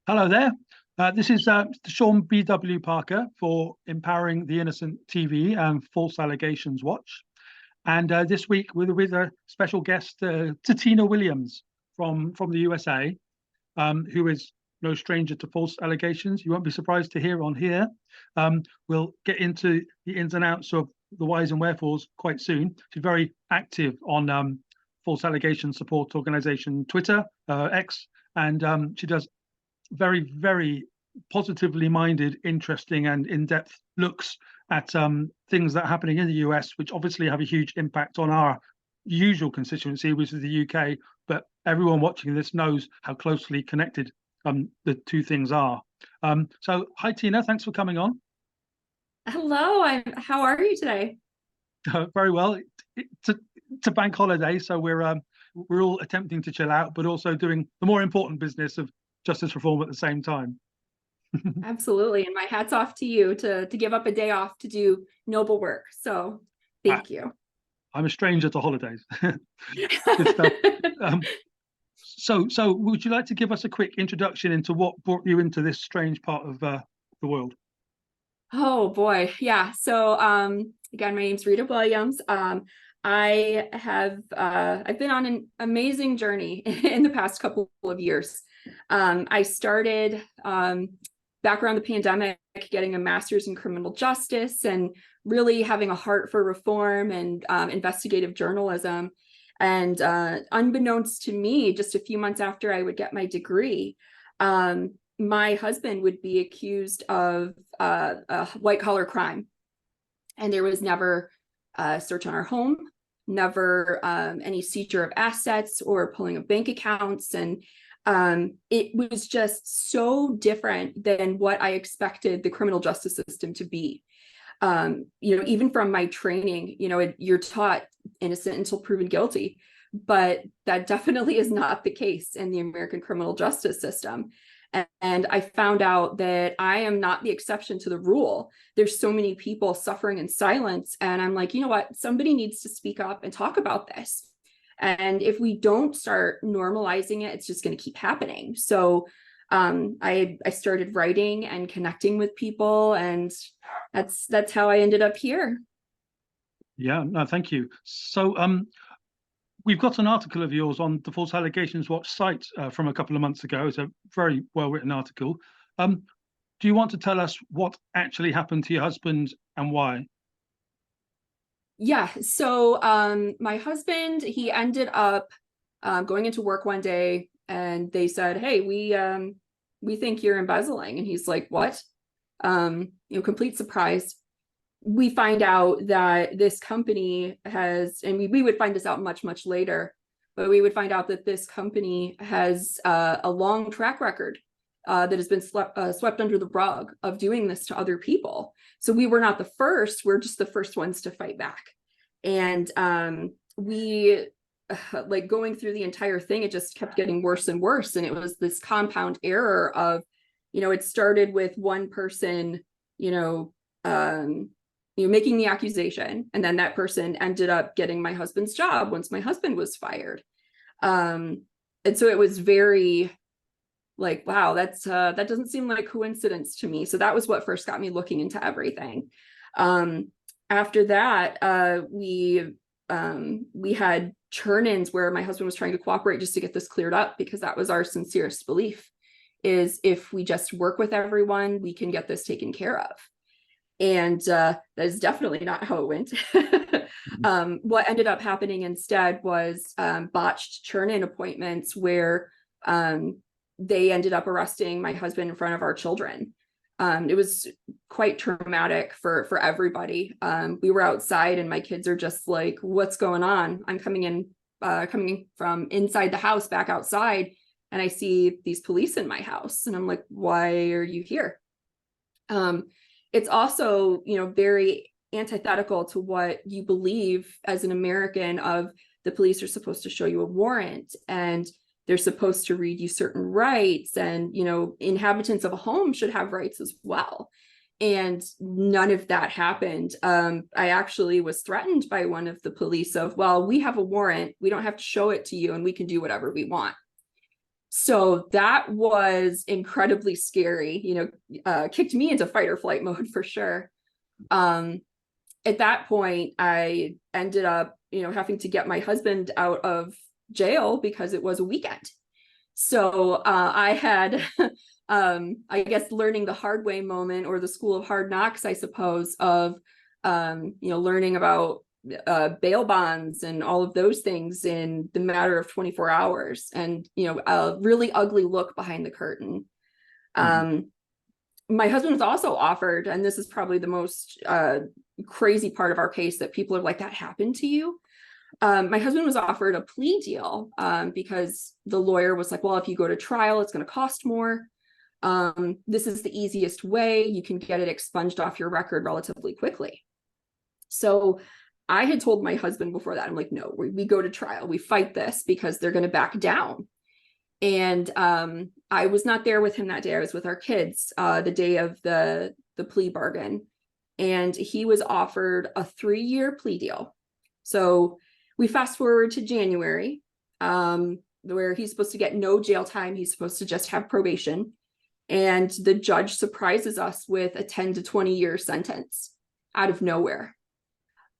Hello there. This is Sean B.W. Parker for Empowering the Innocent TV and False Allegations Watch. And this week we're with a special guest, Rita Williams from the USA, who is no stranger to false allegations. You won't be surprised to hear on here. We'll get into the ins and outs of the whys and wherefores quite soon. She's very active on false allegation support organization Twitter, X, and she does very, very positively minded, interesting, and in-depth looks at things that are happening in the US, which obviously have a huge impact on our usual constituency, which is the UK. But everyone watching this knows how closely connected the two things are. So, hi Tina, thanks for coming on. Hello, how are you today? Very well. It's a bank holiday, so we're all attempting to chill out, but also doing the more important business of justice reform at the same time. Absolutely. And my hat's off to you to give up a day off to do noble work. So thank you. I'm a stranger to holidays. Good stuff. So would you like to give us a quick introduction into what brought you into this strange part of the world? Oh boy. Yeah. So again, my name's Rita Williams. I've been on an amazing journey in the past couple of years. I started back around the pandemic, getting a master's in criminal justice and really having a heart for reform and investigative journalism. And unbeknownst to me, just a few months after I would get my degree, my husband would be accused of a white-collar crime. And there was never a search on our home, never any seizure of assets or pulling of bank accounts. And it was just so different than what I expected the criminal justice system to be. Even from my training, you're taught innocent until proven guilty, but that definitely is not the case in the American criminal justice system. And I found out that I am not the exception to the rule. There's so many people suffering in silence. And I'm like, you know what? Somebody needs to speak up and talk about this. And if we don't start normalizing it, it's just going to keep happening. So I started writing and connecting with people, and that's how I ended up here. Yeah, no, thank you. So we've got an article of yours on the False Allegations Watch site from a couple of months ago. It's a very well-written article. Do you want to tell us what actually happened to your husband and why? Yeah, so my husband, he ended up going into work one day, and they said, "Hey, we think you're embezzling." And he's like, "What?" Complete surprise. We find out that this company has, and we would find this out much, much later, but we would find out that this company has a long track record that has been swept under the rug of doing this to other people. So we were not the first, we're just the first ones to fight back. And we, like going through the entire thing, it just kept getting worse and worse. And it was this compound error of, it started with one person, making the accusation, and then that person ended up getting my husband's job once my husband was fired. And so it was very like, wow, that doesn't seem like coincidence to me. So that was what first got me looking into everything. After that, we had churn-ins where my husband was trying to cooperate just to get this cleared up, because that was our sincerest belief, is if we just work with everyone, we can get this taken care of. And that is definitely not how it went. What ended up happening instead was botched churn-in appointments where they ended up arresting my husband in front of our children. It was quite traumatic for everybody. We were outside and my kids are just like, "What's going on?" I'm coming from inside the house back outside, and I see these police in my house, and I'm like, "Why are you here?" It's also, very antithetical to what you believe as an American of the police are supposed to show you a warrant, and they're supposed to read you certain rights, and, inhabitants of a home should have rights as well. And none of that happened. I actually was threatened by one of the police of, "Well, we have a warrant, we don't have to show it to you, and we can do whatever we want." So that was incredibly scary, kicked me into fight or flight mode for sure. At that point, I ended up, having to get my husband out of jail because it was a weekend. So I had, I guess, learning the hard way moment, or the school of hard knocks, I suppose, of, learning about bail bonds and all of those things in the matter of 24 hours, and, a really ugly look behind the curtain. My husband was also offered, and this is probably the most crazy part of our case, that people are like, that happened to you. My husband was offered a plea deal because the lawyer was like, well, if you go to trial, it's going to cost more. This is the easiest way. You can get it expunged off your record relatively quickly. So I had told my husband before that, I'm like, no, we go to trial. We fight this because they're going to back down. And I was not there with him that day. I was with our kids the day of the plea bargain. And he was offered a 3-year plea deal. So we fast forward to January, where he's supposed to get no jail time. He's supposed to just have probation. And the judge surprises us with a 10 to 20-year sentence out of nowhere.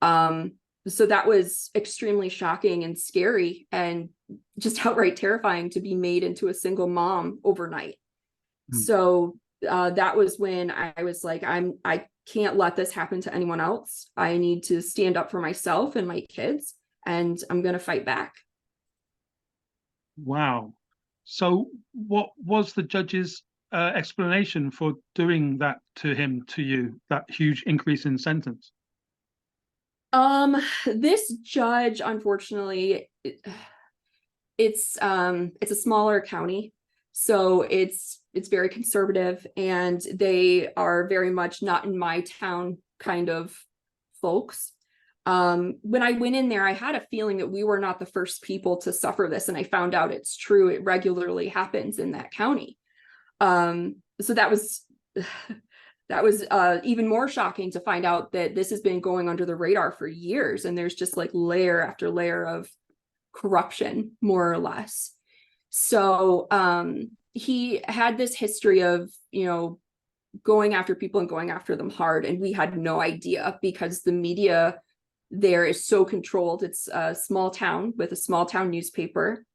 So that was extremely shocking and scary, and just outright terrifying to be made into a single mom overnight. So that was when I was like, I can't let this happen to anyone else. I need to stand up for myself and my kids, and I'm going to fight back. Wow. So what was the judge's explanation for doing that to you, that huge increase in sentence? This judge, unfortunately, it's a smaller county, so it's very conservative, and they are very much not in my town kind of folks. When I went in there, I had a feeling that we were not the first people to suffer this, and I found out it's true. It regularly happens in that county. So that was even more shocking to find out that this has been going under the radar for years, and there's just like layer after layer of corruption, more or less. So he had this history of, going after people and going after them hard, and we had no idea because the media there is so controlled. It's a small town with a small town newspaper,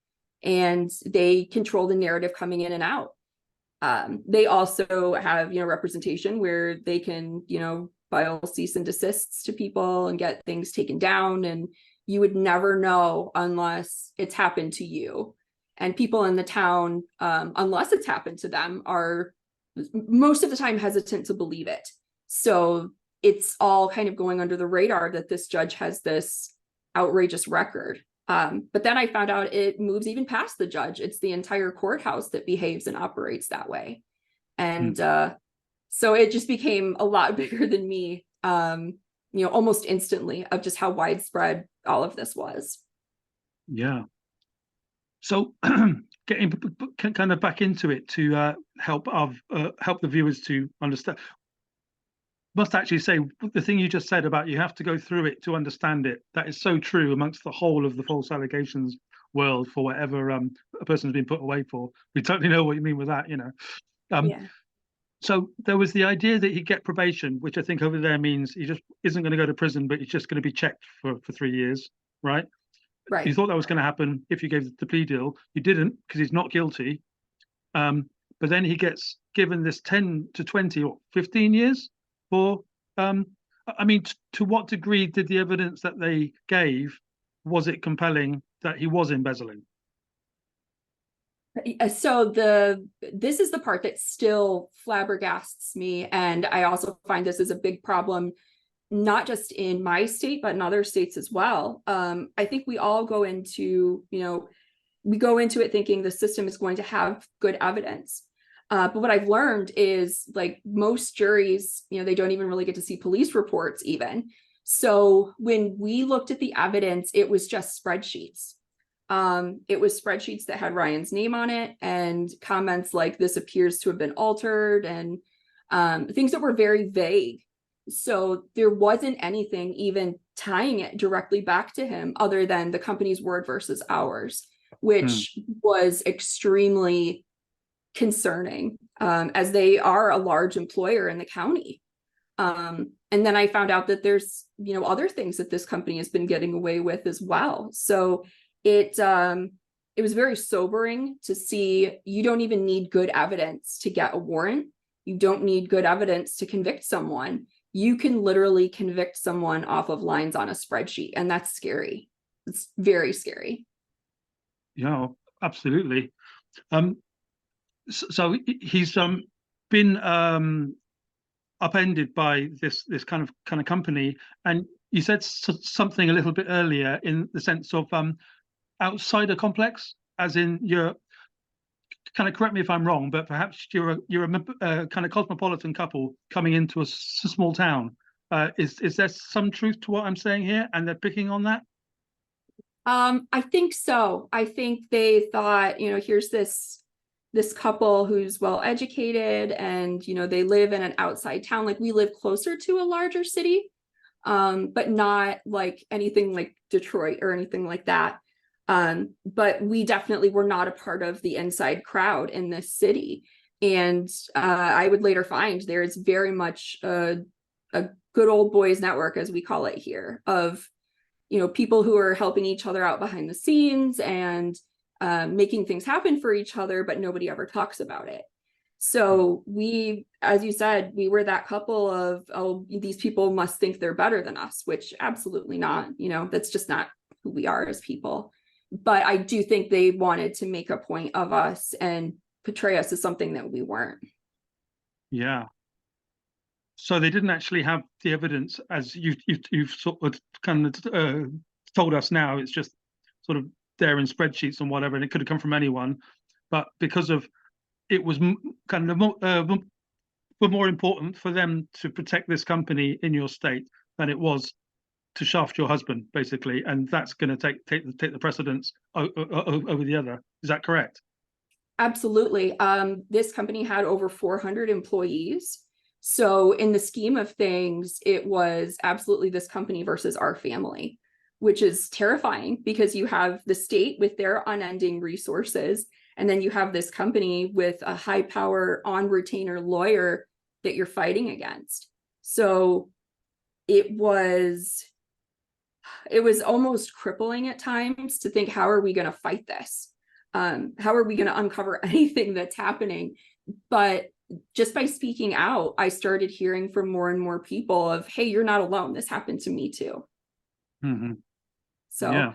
and they control the narrative coming in and out. They also have, representation where they can, file cease and desists to people and get things taken down. And you would never know unless it's happened to you. And people in the town, unless it's happened to them, are most of the time hesitant to believe it. So it's all kind of going under the radar that this judge has this outrageous record. But then I found out it moves even past the judge. It's the entire courthouse that behaves and operates that way. And so it just became a lot bigger than me, almost instantly, of just how widespread all of this was. Yeah. So getting kind of back into it to help the viewers to understand. Must actually say, the thing you just said about you have to go through it to understand it, that is so true amongst the whole of the false allegations world, for whatever a person's been put away for. We totally know what you mean with that, Yeah. So there was the idea that he'd get probation, which I think over there means he just isn't going to go to prison, but he's just going to be checked for 3 years, right? Right. You thought that was going to happen if you gave the plea deal. You didn't, because he's not guilty. But then he gets given this 10 to 20 or 15 years for, I mean, to what degree did the evidence that they gave, was it compelling that he was embezzling? So this is the part that still flabbergasts me. And I also find this is a big problem, not just in my state, but in other states as well. I think we all go into, we go into it thinking the system is going to have good evidence. But what I've learned is, like, most juries, they don't even really get to see police reports even. So when we looked at the evidence, it was just spreadsheets. It was spreadsheets that had Ryan's name on it, and comments like, this appears to have been altered, and things that were very vague. So there wasn't anything even tying it directly back to him other than the company's word versus ours. which was extremely concerning, as they are a large employer in the county. And then I found out that there's, other things that this company has been getting away with as well. So it was very sobering to see you don't even need good evidence to get a warrant. You don't need good evidence to convict someone. You can literally convict someone off of lines on a spreadsheet, and that's scary. It's very scary. Yeah, absolutely. So he's been upended by this kind of company, and you said something a little bit earlier in the sense of outsider complex, as in you're kind of, correct me if I'm wrong, but perhaps you're a kind of cosmopolitan couple coming into a small town. Is there some truth to what I'm saying here, and they're picking on that? I think so. I think they thought, here's this couple who's well educated, and they live in an outside town. Like, we live closer to a larger city, but not like anything like Detroit or anything like that. But we definitely were not a part of the inside crowd in this city. And I would later find there's very much a good old boys network, as we call it here, of people who are helping each other out behind the scenes and making things happen for each other, but nobody ever talks about it. So we, as you said, we were that couple of, oh, these people must think they're better than us, which absolutely not. That's just not who we are as people. But I do think they wanted to make a point of us and portray us as something that we weren't. Yeah. So they didn't actually have the evidence, as you've sort of kind of told us now. It's just sort of there in spreadsheets and whatever, and it could have come from anyone. But because of it was kind of more important for them to protect this company in your state than it was to shaft your husband, basically, and that's going to take the precedence over the other. Is that correct? Absolutely. This company had over 400 employees. So in the scheme of things, it was absolutely this company versus our family, which is terrifying, because you have the state with their unending resources, and then you have this company with a high power on retainer lawyer that you're fighting against. So it was almost crippling at times to think, how are we going to fight this? How are we going to uncover anything that's happening? But just by speaking out, I started hearing from more and more people of, hey, you're not alone. This happened to me too. Mm-hmm. So,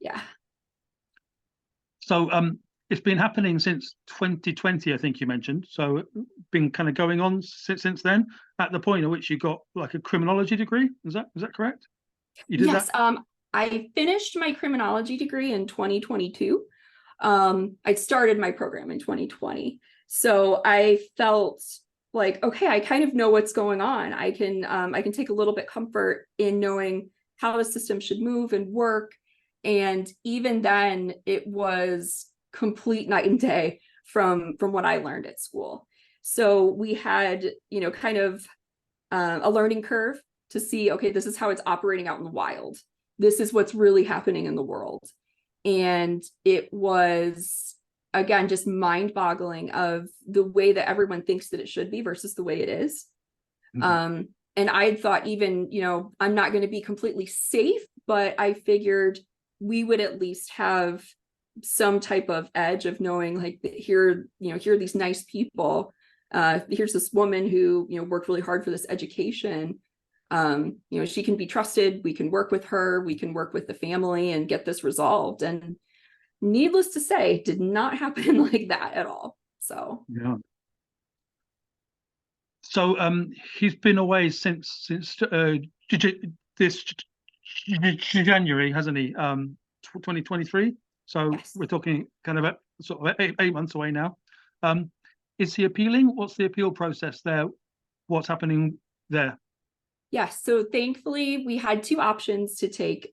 yeah. So it's been happening since 2020, I think you mentioned. So been kind of going on since then, at the point at which you got like a criminology degree. Is that correct? You did Yes. that? I finished my criminology degree in 2022. I started my program in 2020. So I felt like, okay, I kind of know what's going on. I can take a little bit comfort in knowing how the system should move and work. And even then, it was complete night and day from what I learned at school. So we had, kind of a learning curve to see, okay, this is how it's operating out in the wild. This is what's really happening in the world. And it was, again, just mind-boggling of the way that everyone thinks that it should be versus the way it is. Mm-hmm. And I thought, even, I'm not going to be completely safe, but I figured we would at least have some type of edge of knowing, like, here are these nice people. Here's this woman who, worked really hard for this education. She can be trusted. We can work with her. We can work with the family and get this resolved. And needless to say, did not happen like that at all. So, yeah. So he's been away since this January, hasn't he? 2023. So yes. We're talking kind of sort of eight months away now. Is he appealing? What's the appeal process there? What's happening there? Yes. So thankfully, we had two options to take.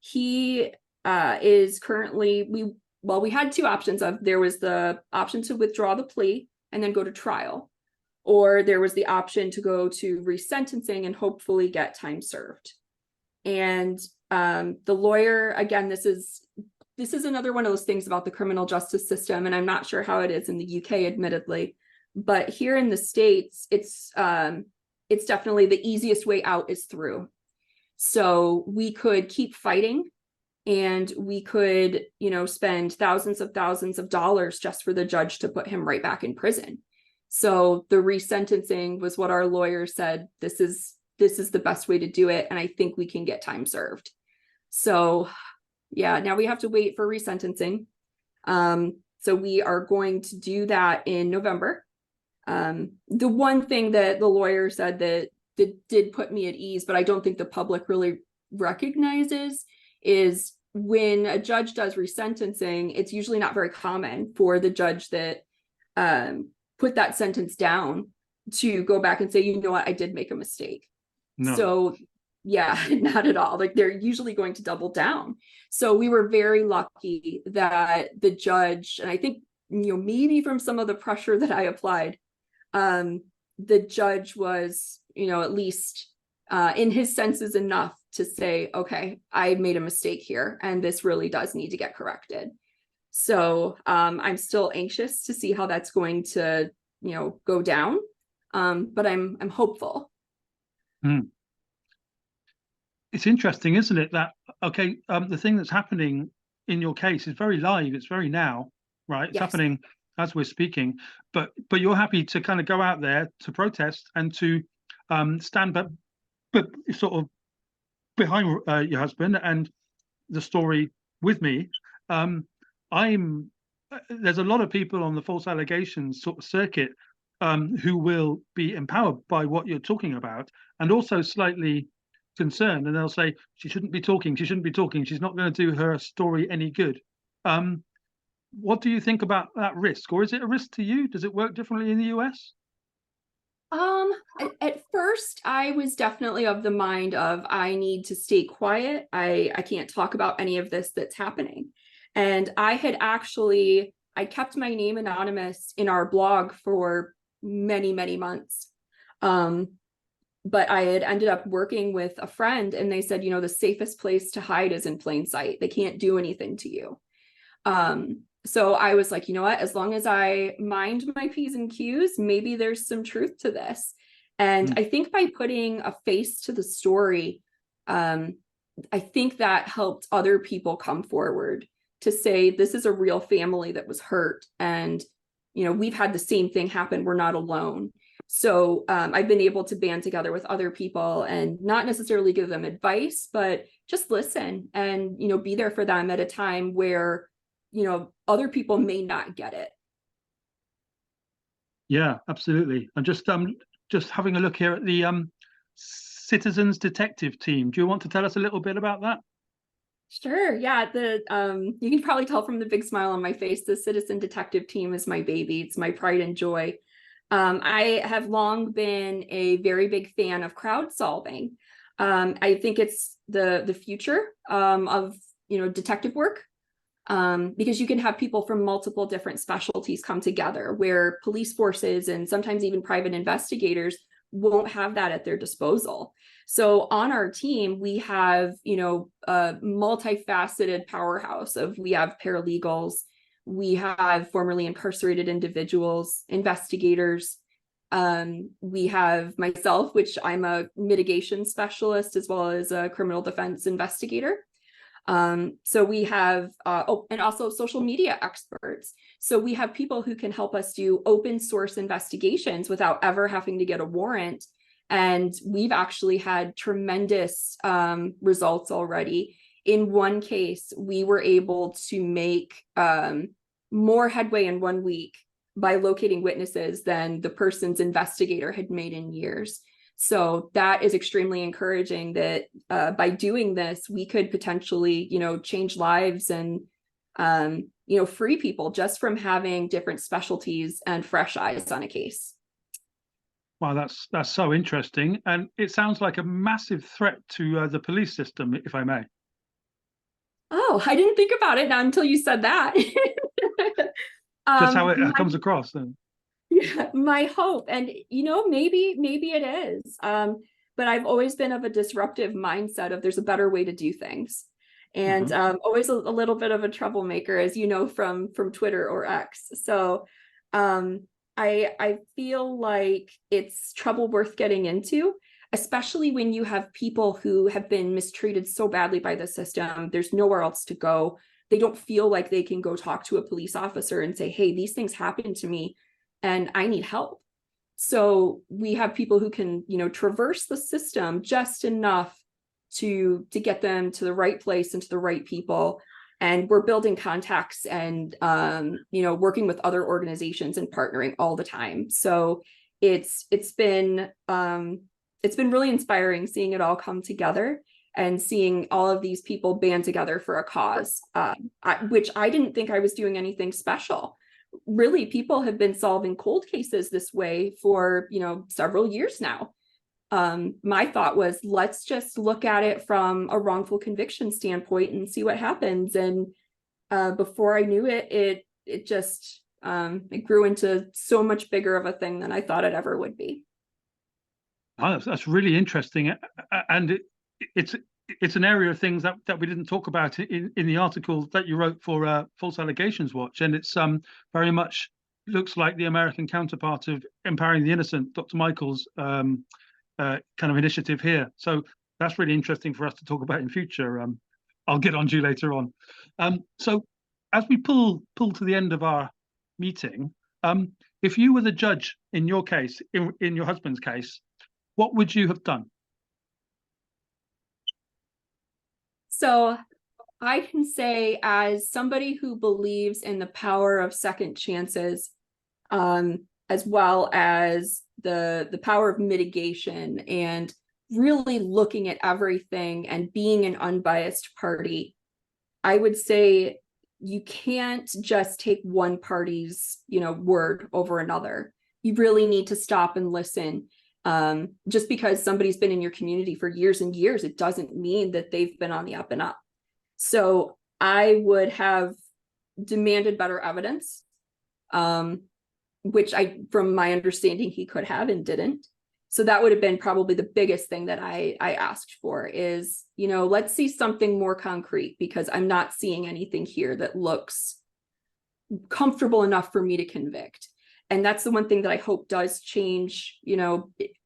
He is currently, we had two options of, there was the option to withdraw the plea and then go to trial, or there was the option to go to resentencing and hopefully get time served. And the lawyer, again, this is this is another one of those things about the criminal justice system, and I'm not sure how it is in the UK, admittedly, but here in the States, it's definitely the easiest way out is through. So we could keep fighting, and we could, spend thousands of dollars just for the judge to put him right back in prison. So the resentencing was what our lawyer said, this is the best way to do it, and I think we can get time served. So yeah, now we have to wait for resentencing. So we are going to do that in November. The one thing that the lawyer said that did put me at ease, but I don't think the public really recognizes, is when a judge does resentencing, it's usually not very common for the judge that put that sentence down to go back and say, you know what, I did make a mistake. No. So yeah, not at all. Like, they're usually going to double down. So we were very lucky that the judge, and I think, maybe from some of the pressure that I applied, the judge was, at least in his senses enough to say, okay, I made a mistake here, and this really does need to get corrected. So I'm still anxious to see how that's going to, go down. But I'm hopeful. Mm. It's interesting, isn't it, that, okay, the thing that's happening in your case is very live, it's very now, right? It's happening as we're speaking, but you're happy to kind of go out there to protest and to stand but sort of behind your husband and the story with me. There's a lot of people on the false allegations sort of circuit who will be empowered by what you're talking about, and also slightly concerned, and they'll say she shouldn't be talking, she's not going to do her story any good. What do you think about that risk, or is it a risk to you? Does it work differently in the US? At first I was definitely of the mind of, I need to stay quiet, I can't talk about any of this that's happening. And I kept my name anonymous in our blog for many months. But I had ended up working with a friend, and they said, the safest place to hide is in plain sight. They can't do anything to you. So I was like, you know what, as long as I mind my P's and Q's, maybe there's some truth to this. And I think by putting a face to the story, I think that helped other people come forward to say, this is a real family that was hurt. And, we've had the same thing happen. We're not alone. So I've been able to band together with other people and not necessarily give them advice, but just listen and, be there for them at a time where, other people may not get it. Yeah, absolutely. I'm just having a look here at the Citizens Detective Team. Do you want to tell us a little bit about that? Sure. Yeah. You can probably tell from the big smile on my face, the Citizen Detective Team is my baby. It's my pride and joy. I have long been a very big fan of crowd solving. I think it's the future of detective work, because you can have people from multiple different specialties come together, where police forces and sometimes even private investigators won't have that at their disposal. So on our team, we have a multifaceted powerhouse we have paralegals, we have formerly incarcerated individuals, investigators. We have myself, which I'm a mitigation specialist as well as a criminal defense investigator. So we have, and also social media experts. So we have people who can help us do open source investigations without ever having to get a warrant. And we've actually had tremendous results already. In one case, we were able to make more headway in 1 week by locating witnesses than the person's investigator had made in years. So that is extremely encouraging that by doing this, we could potentially, change lives and, free people just from having different specialties and fresh eyes on a case. Wow, that's so interesting. And it sounds like a massive threat to the police system, if I may. Oh, I didn't think about it now until you said that. That's how it comes across then. Yeah, my hope, and maybe it is, but I've always been of a disruptive mindset of there's a better way to do things. and always a little bit of a troublemaker, as you know, from Twitter or X. So I feel like it's trouble worth getting into, especially when you have people who have been mistreated so badly by the system. There's nowhere else to go. They don't feel like they can go talk to a police officer and say, hey, these things happened to me and I need help. So we have people who can, traverse the system just enough to get them to the right place and to the right people. And we're building contacts and, working with other organizations and partnering all the time. So it's been really inspiring seeing it all come together and seeing all of these people band together for a cause, which I didn't think I was doing anything special. Really, people have been solving cold cases this way for, several years now. My thought was, let's just look at it from a wrongful conviction standpoint and see what happens. And before I knew it, it just it grew into so much bigger of a thing than I thought it ever would be. Oh, that's really interesting, and it's an area of things that we didn't talk about in the article that you wrote for False Allegations Watch, and it's very much looks like the American counterpart of Empowering the Innocent, Dr. Michael's kind of initiative here. So that's really interesting for us to talk about in future. I'll get on to you later on. So as we pull to the end of our meeting, if you were the judge in your case, in your husband's case, what would you have done? So I can say, as somebody who believes in the power of second chances, as well as the power of mitigation and really looking at everything and being an unbiased party, I would say you can't just take one party's, word over another. You really need to stop and listen. Just because somebody's been in your community for years and years, it doesn't mean that they've been on the up and up. So I would have demanded better evidence, which from my understanding, he could have and didn't. So that would have been probably the biggest thing that I asked for is, let's see something more concrete, because I'm not seeing anything here that looks comfortable enough for me to convict. And that's the one thing that I hope does change,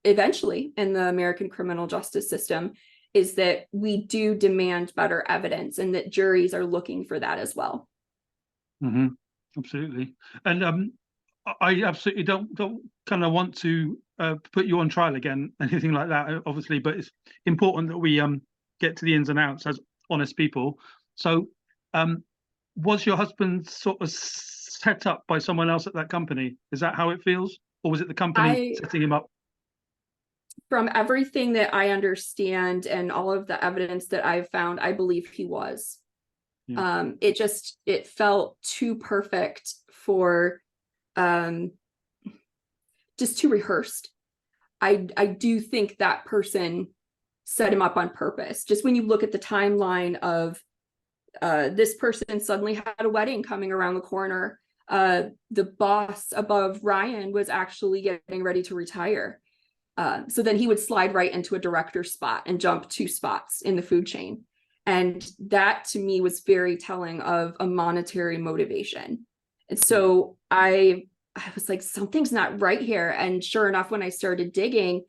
eventually in the American criminal justice system, is that we do demand better evidence and that juries are looking for that as well. Absolutely. And I absolutely don't kind of want to put you on trial again, anything like that, obviously, but it's important that we get to the ins and outs as honest people. So was your husband sort of set up by someone else at that company? Is that how it feels? Or was it the company setting him up? From everything that I understand and all of the evidence that I've found, I believe he was. Yeah. It felt too perfect for just too rehearsed. I do think that person set him up on purpose. Just when you look at the timeline of this person suddenly had a wedding coming around the corner. The boss above Ryan was actually getting ready to retire. So then he would slide right into a director spot and jump 2 spots in the food chain. And that to me was very telling of a monetary motivation. And so I was like, something's not right here. And sure enough, when I started digging,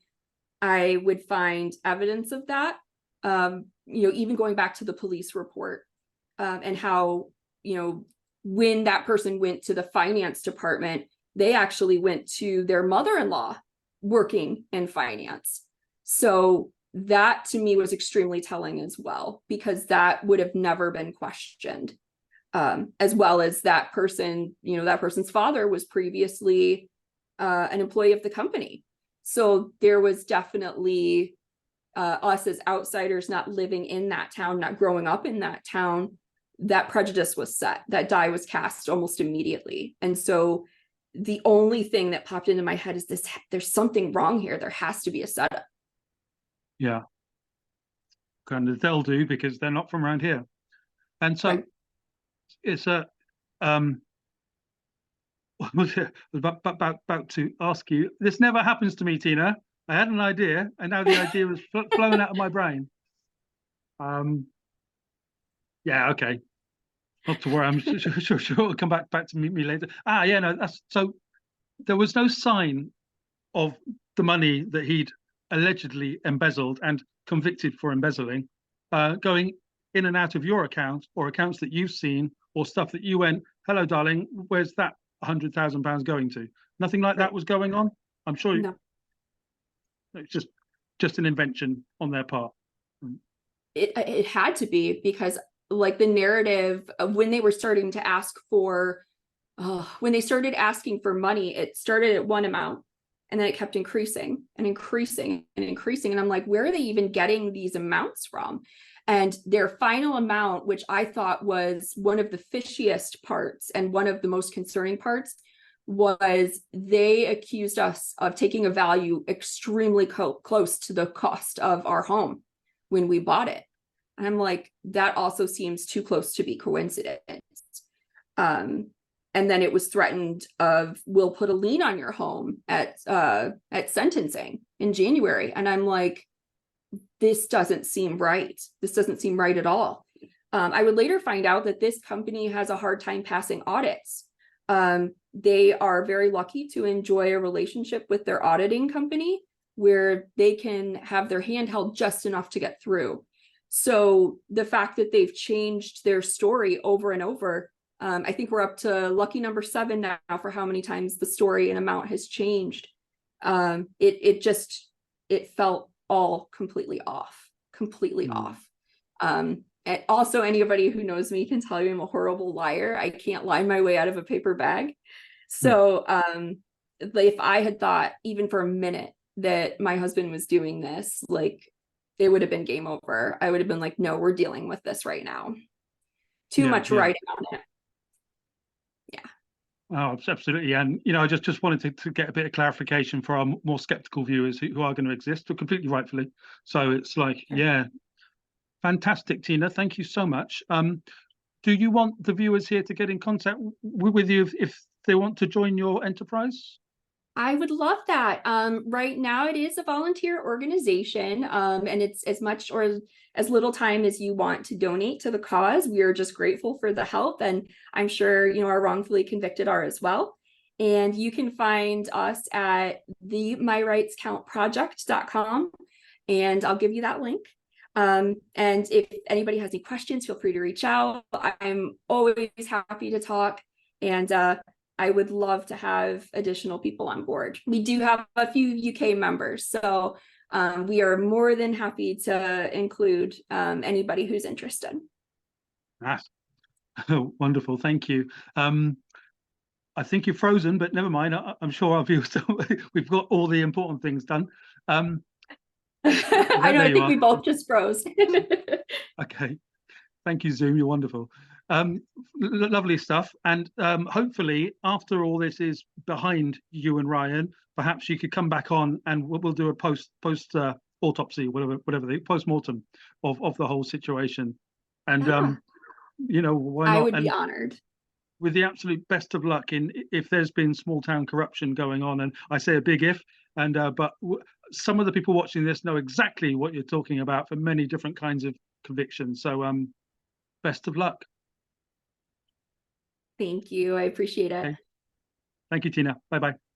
I would find evidence of that. Even going back to the police report and how, when that person went to the finance department, they actually went to their mother-in-law working in finance. So that to me was extremely telling as well, because that would have never been questioned. As well as that person, that person's father was previously an employee of the company. So there was definitely us as outsiders not living in that town, not growing up in that town, that prejudice was set, that die was cast almost immediately. And so the only thing that popped into my head is this: there's something wrong here. There has to be a setup. Yeah. Kind of, they'll do, because they're not from around here. And so right. It's a was about to ask you, this never happens to me, Tina. I had an idea and now the idea was flown out of my brain. Yeah, okay. Not to worry. I'm sure it'll come back to meet me later. Ah, yeah, no, that's so there was no sign of the money that he'd allegedly embezzled and convicted for embezzling, going in and out of your account or accounts that you've seen or stuff that you went, hello, darling, where's that £100,000 going to? Nothing like that Right. was going on. I'm sure No. it's just an invention on their part. It had to be, because like the narrative of when they were starting to ask for when they started asking for money, it started at one amount and then it kept increasing and increasing and increasing. And I'm like, where are they even getting these amounts from? And their final amount, which I thought was one of the fishiest parts and one of the most concerning parts, was they accused us of taking a value extremely close to the cost of our home when we bought it. And I'm like, that also seems too close to be coincidence. And then it was threatened of, we'll put a lien on your home at sentencing in January. And I'm like, this doesn't seem right. This doesn't seem right at all. I would later find out that this company has a hard time passing audits. They are very lucky to enjoy a relationship with their auditing company where they can have their hand held just enough to get through. So the fact that they've changed their story over and over, I think we're up to lucky number 7 now for how many times the story and amount has changed. It felt all completely off. And also, anybody who knows me can tell you I'm a horrible liar. I can't lie my way out of a paper bag. So if I had thought even for a minute that my husband was doing this, like, it would have been game over. I would have been like, no, we're dealing with this right now. Too much writing on it. Oh, absolutely. And, I just wanted to get a bit of clarification for our more skeptical viewers who are going to exist, completely rightfully. So it's like, yeah, fantastic, Tina. Thank you so much. Do you want the viewers here to get in contact with you if they want to join your enterprise? I would love that. Right now it is a volunteer organization, and it's as much or as little time as you want to donate to the cause. We are just grateful for the help, and I'm sure our wrongfully convicted are as well. And you can find us at the myrightscountproject.com, and I'll give you that link. And if anybody has any questions, feel free to reach out. I'm always happy to talk, and I would love to have additional people on board. We do have a few UK members, so we are more than happy to include anybody who's interested. That's wonderful. Thank you. I think you're frozen, but never mind. I'm sure our viewers, we've got all the important things done. I know, I think we both just froze. Okay. Thank you, Zoom. You're wonderful. Lovely stuff. And hopefully, after all this is behind you and Ryan, perhaps you could come back on and we'll do a post autopsy, whatever the post-mortem of the whole situation. And why not? I would be honored. With the absolute best of luck in if there's been small town corruption going on, and I say a big if, and but some of the people watching this know exactly what you're talking about for many different kinds of convictions. So best of luck. Thank you. I appreciate it. Okay. Thank you, Tina. Bye-bye.